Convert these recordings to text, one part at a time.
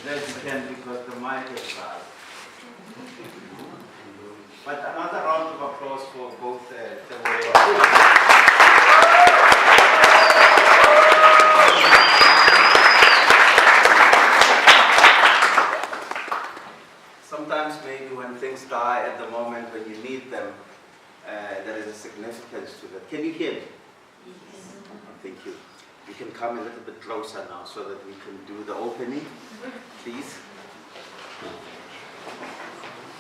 Glad you can because the mic is bad. But another round of applause for both Sometimes maybe when things die at the moment when you need them, there is a significance to that. Can you hear me? Yes. Thank you. You can come a little bit closer now so that we can do the opening, please.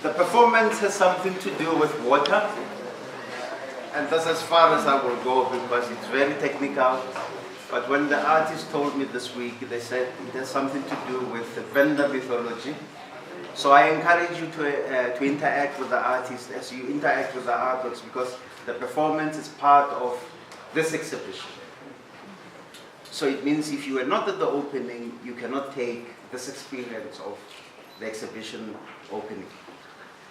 The performance has something to do with water, and that's as far as I will go because it's very technical. But when the artist told me this week, they said it has something to do with the Venda mythology. So I encourage you to interact with the artist as you interact with the artworks because the performance is part of this exhibition. So it means if you were not at the opening, you cannot take this experience of the exhibition opening.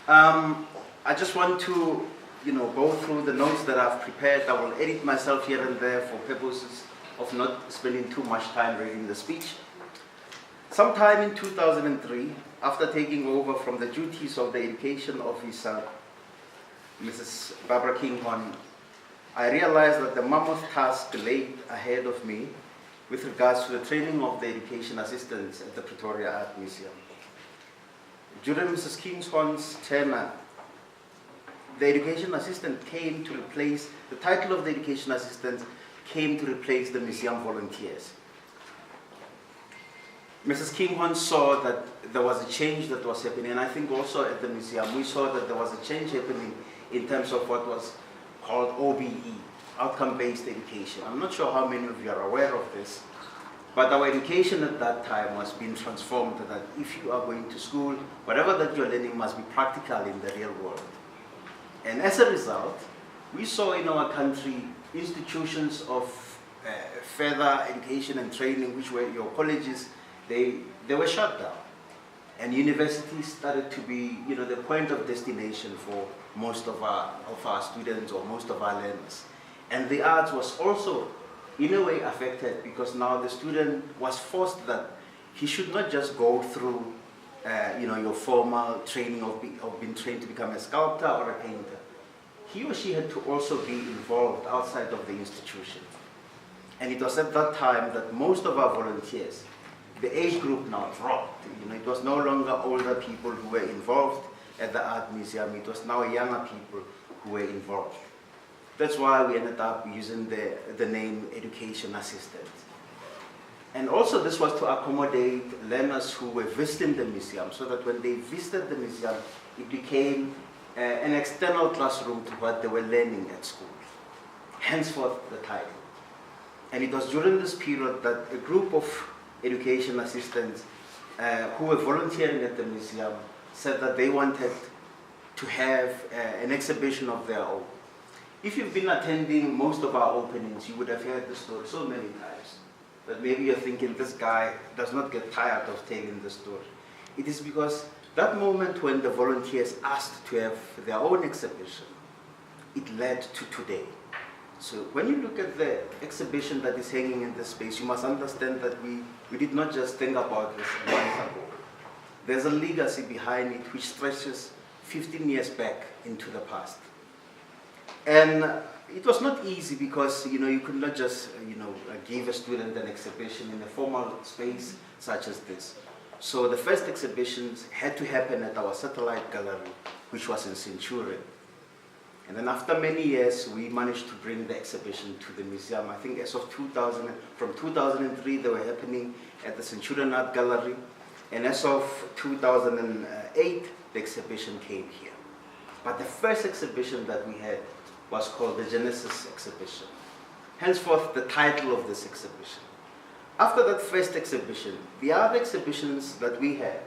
I just want to, go through the notes that I've prepared. I will edit myself here and there for purposes of not spending too much time reading the speech. Sometime in 2003, after taking over from the duties of the education officer, Mrs. Barbara Kinghorn, I realized that the mammoth task lay ahead of me with regards to the training of the education assistants at the Pretoria Art Museum. During Mrs. Kinghorn's tenure, the education assistant came to replace, the title of the education assistant came to replace the museum volunteers. Mrs. Kinghorn saw that there was a change that was happening, and I think also at the museum we saw that there was a change happening in terms of what was called OBE, outcome-based education. I'm not sure how many of you are aware of this, but our education at that time was being transformed that if you are going to school, whatever that you're learning must be practical in the real world. And as a result, we saw in our country institutions of further education and training, which were your colleges, they were shut down. And universities started to be, the point of destination for most of our students or most of our learners. And the arts was also, in a way, affected because now the student was forced that he should not just go through, your formal training of being trained to become a sculptor or a painter. He or she had to also be involved outside of the institution. And it was at that time that most of our volunteers, the age group now dropped. It was no longer older people who were involved at the art museum. It was now younger people who were involved. That's why we ended up using the name education assistant. And also this was to accommodate learners who were visiting the museum so that when they visited the museum, it became an external classroom to what they were learning at school. Henceforth the title. And it was during this period that a group of education assistants who were volunteering at the museum said that they wanted to have an exhibition of their own. If you've been attending most of our openings, you would have heard the story so many times that maybe you're thinking this guy does not get tired of telling the story. It is because that moment when the volunteers asked to have their own exhibition, it led to today. So when you look at the exhibition that is hanging in this space, you must understand that we did not just think about this months ago. There's a legacy behind it which stretches 15 years back into the past. And it was not easy because you could not just give a student an exhibition in a formal space such as this. So the first exhibitions had to happen at our satellite gallery, which was in Centurion. And then after many years, we managed to bring the exhibition to the museum. I think as of 2000, from 2003, they were happening at the Centurion Art Gallery. And as of 2008, the exhibition came here. But the first exhibition that we had was called the Genesis exhibition. Henceforth, the title of this exhibition. After that first exhibition, the other exhibitions that we had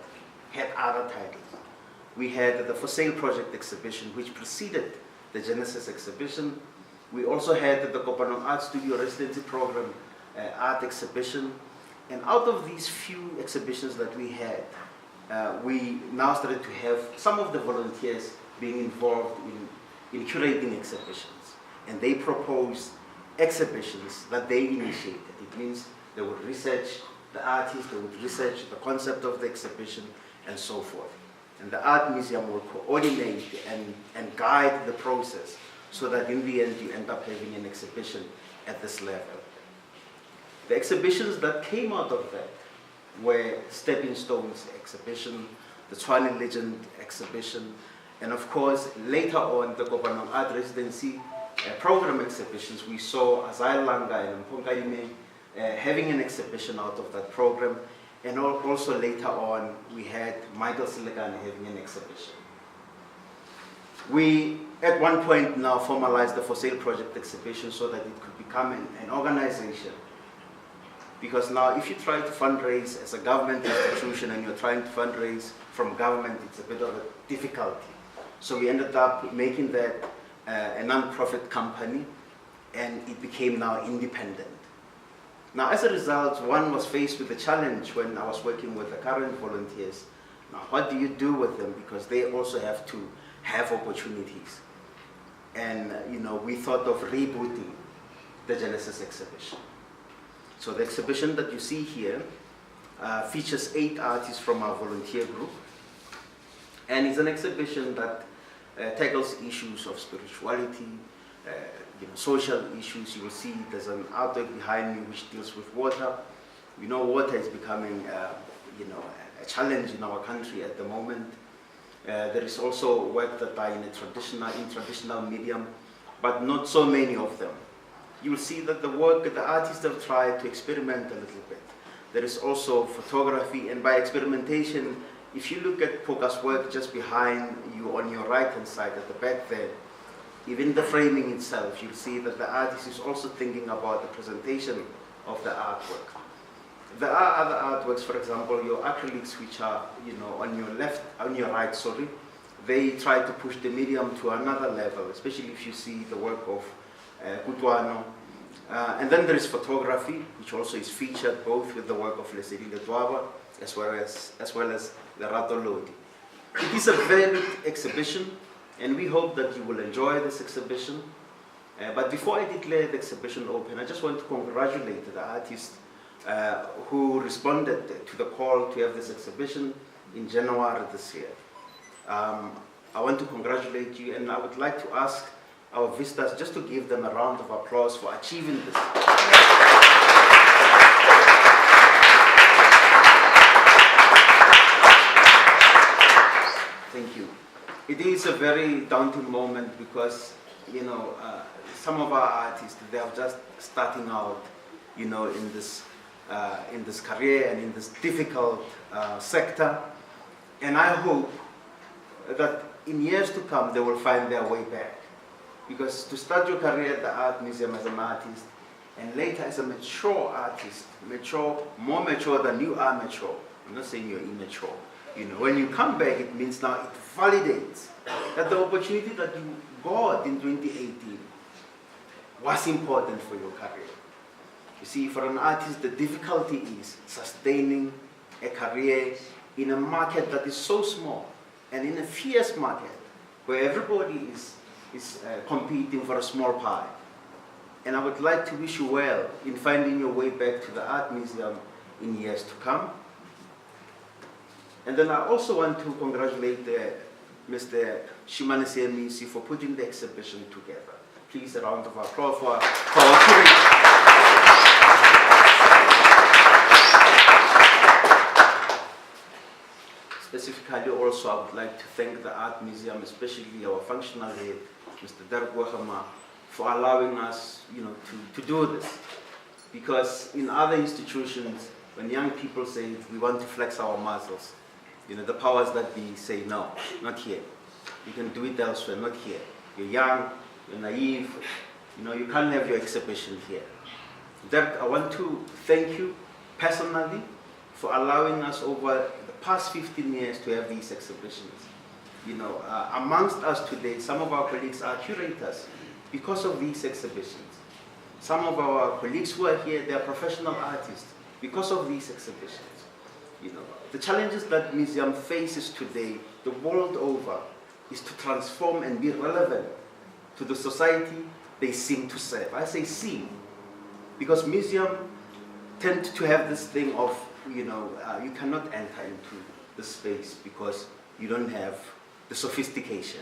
other titles. We had the For Sale Project exhibition, which preceded the Genesis exhibition. We also had the Kutlwano Art Studio Residency Program art exhibition. And out of these few exhibitions that we had, we now started to have some of the volunteers being involved in curating exhibitions. And they proposed exhibitions that they initiated. It means they would research the artists, they would research the concept of the exhibition and so forth. And the art museum will coordinate and guide the process so that in the end you end up having an exhibition at this level. The exhibitions that came out of that were Stepping Stones exhibition, the Tshwane Legend exhibition, and of course later on the Kutlwano Art Residency program exhibitions. We saw Azai Langa and Mpongayime having an exhibition out of that program, and also later on we had Michael Silegane having an exhibition. We at one point now formalized the For Sale Project exhibition so that it could become an organization. Because now if you try to fundraise as a government institution and you're trying to fundraise from government, it's a bit of a difficulty. So we ended up making that a non-profit company, and it became now independent. Now as a result, one was faced with a challenge when I was working with the current volunteers. Now what do you do with them? Because they also have to have opportunities. And we thought of rebooting the Genesis exhibition. So the exhibition that you see here features 8 artists from our volunteer group. And it's an exhibition that tackles issues of spirituality, social issues. You will see there's an artwork behind me which deals with water. We know water is becoming a challenge in our country at the moment. There is also work that are in traditional medium, but not so many of them. You will see that the artists have tried to experiment a little bit. There is also photography, and by experimentation, if you look at Poka's work just behind you on your right hand side at the back there, even the framing itself, you'll see that the artist is also thinking about the presentation of the artwork. There are other artworks, for example, your acrylics, which are on your right, they try to push the medium to another level, especially if you see the work of Kutlwano. And then there is photography, which also is featured both with the work of Lesedi Ledwaba as well as Lerato Lodi. It is a varied exhibition, and we hope that you will enjoy this exhibition. But before I declare the exhibition open, I just want to congratulate the artists who responded to the call to have this exhibition in January this year. I want to congratulate you, and I would like to ask our visitors just to give them a round of applause for achieving this. Thank you. It is a very daunting moment because, some of our artists, they are just starting out, in this career and in this difficult sector. And I hope that in years to come, they will find their way back. Because to start your career at the art museum as an artist, and later as a mature artist, more mature than you are mature. I'm not saying you're immature. When you come back, it means now it validates that the opportunity that you got in 2018 was important for your career. You see, for an artist, the difficulty is sustaining a career in a market that is so small and in a fierce market where everybody is competing for a small pie. And I would like to wish you well in finding your way back to the art museum in years to come. And then I also want to congratulate Mr. Shimane Semisi for putting the exhibition together. Please, a round of applause for our curator. Specifically also, I would like to thank the Art Museum, especially our functional head, Mr. Derek, for allowing us to do this. Because in other institutions, when young people say, we want to flex our muscles, the powers that be say, no, not here. You can do it elsewhere, not here. You're young, you're naive, you can't have your exhibition here. Derek, I want to thank you personally for allowing us over the past 15 years to have these exhibitions. Amongst us today, some of our colleagues are curators because of these exhibitions. Some of our colleagues who are here, they are professional artists because of these exhibitions. The challenges that museum faces today, the world over, is to transform and be relevant to the society they seem to serve. I say seem, because museum tend to have this thing of, you cannot enter into the space because you don't have the sophistication.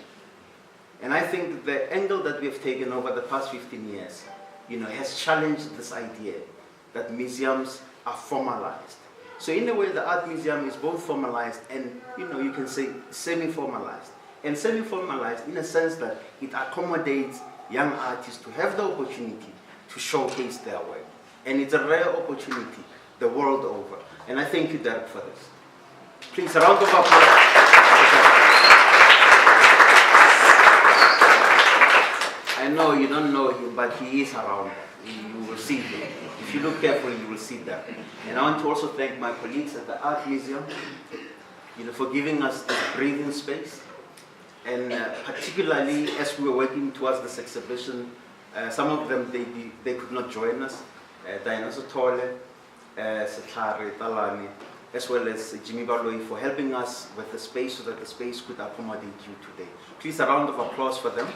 And I think that the angle that we have taken over the past 15 years, has challenged this idea that museums are formalized. So in a way, the art museum is both formalized and, you can say semi-formalized. And semi-formalized in a sense that it accommodates young artists to have the opportunity to showcase their work. And it's a rare opportunity the world over. And I thank you, Derek, for this. Please, a round of applause. I know you don't know him, but he is around. You will see him. If you look carefully, you will see that. And I want to also thank my colleagues at the Art Museum, for giving us this breathing space. And particularly as we were working towards this exhibition, some of them, they could not join us. Diana Sotole, Setlare Talani, as well as Jimmy Baloi for helping us with the space so that the space could accommodate you today. Please, a round of applause for them.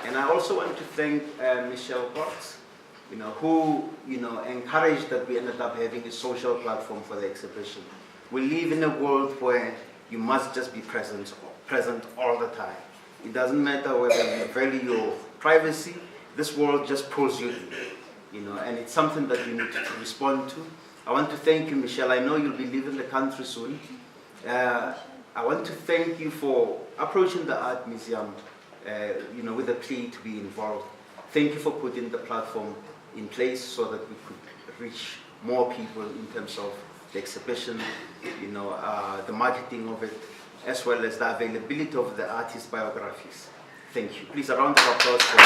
And I also want to thank Michelle Potts, who encouraged that we ended up having a social platform for the exhibition. We live in a world where you must just be present all the time. It doesn't matter whether you value your privacy, this world just pulls you in, and it's something that you need to respond to. I want to thank you, Michelle. I know you'll be leaving the country soon. I want to thank you for approaching the Art Museum, with a plea to be involved. Thank you for putting the platform in place so that we could reach more people in terms of the exhibition, the marketing of it, as well as the availability of the artist biographies. Thank you. Please, a round of applause for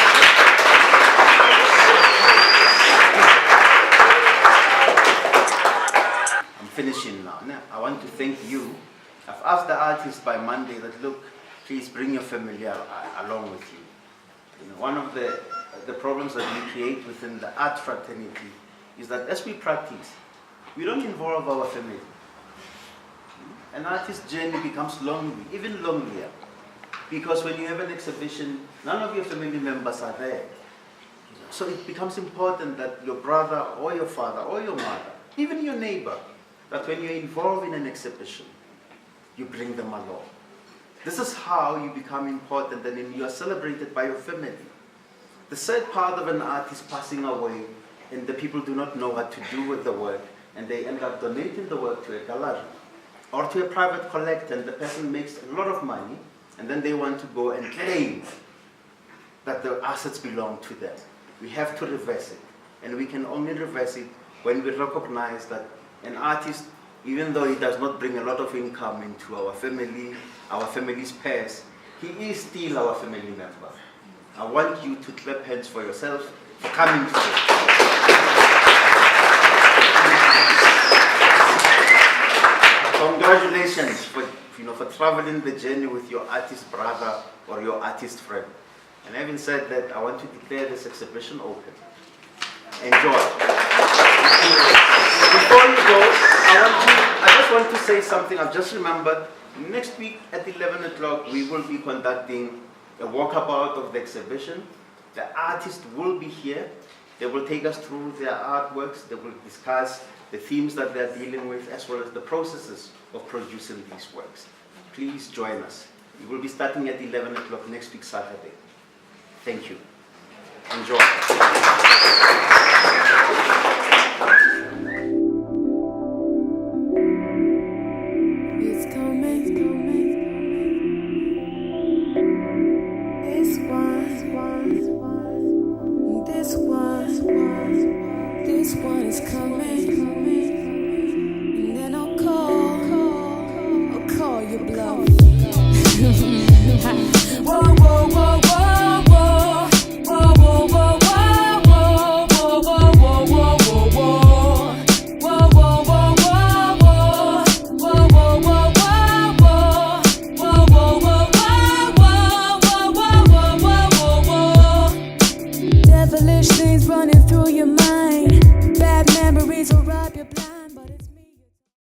I'm finishing now. I want to thank you. I've asked the artist by Monday that, look, please bring your family along with you. One of the problems that we create within the art fraternity is that as we practice, we don't involve our family. An artist's journey becomes lonely, even lonelier. Because when you have an exhibition, none of your family members are there. So it becomes important that your brother or your father or your mother, even your neighbor, that when you're involved in an exhibition, you bring them along. This is how you become important and then you are celebrated by your family. The sad part of an artist passing away and the people do not know what to do with the work and they end up donating the work to a gallery or to a private collector and the person makes a lot of money and then they want to go and claim that the assets belong to them. We have to reverse it, and we can only reverse it when we recognize that an artist, even though he does not bring a lot of income into our family's purse, he is still our family member. I want you to clap hands for yourself for coming today. Congratulations for traveling the journey with your artist brother or your artist friend. And having said that, I want to declare this exhibition open. Enjoy. Before you go, I just want to say something. I've just remembered. Next week at 11 o'clock, we will be conducting a walkabout of the exhibition. The artists will be here. They will take us through their artworks. They will discuss the themes that they're dealing with, as well as the processes of producing these works. Please join us. We will be starting at 11 o'clock next week, Saturday. Thank you. Enjoy. It's coming. This one is coming. And then I'll call your bluff. Whoa, whoa, whoa, whoa, whoa. Whoa, whoa, whoa, whoa, whoa, whoa, whoa, whoa, whoa, whoa. Whoa, whoa, whoa, whoa, whoa. Whoa, whoa, whoa, whoa, whoa. Whoa, whoa, whoa, whoa, whoa, whoa, whoa, whoa. Devilish things running through your mind. Bad memories will rob you blind, but it's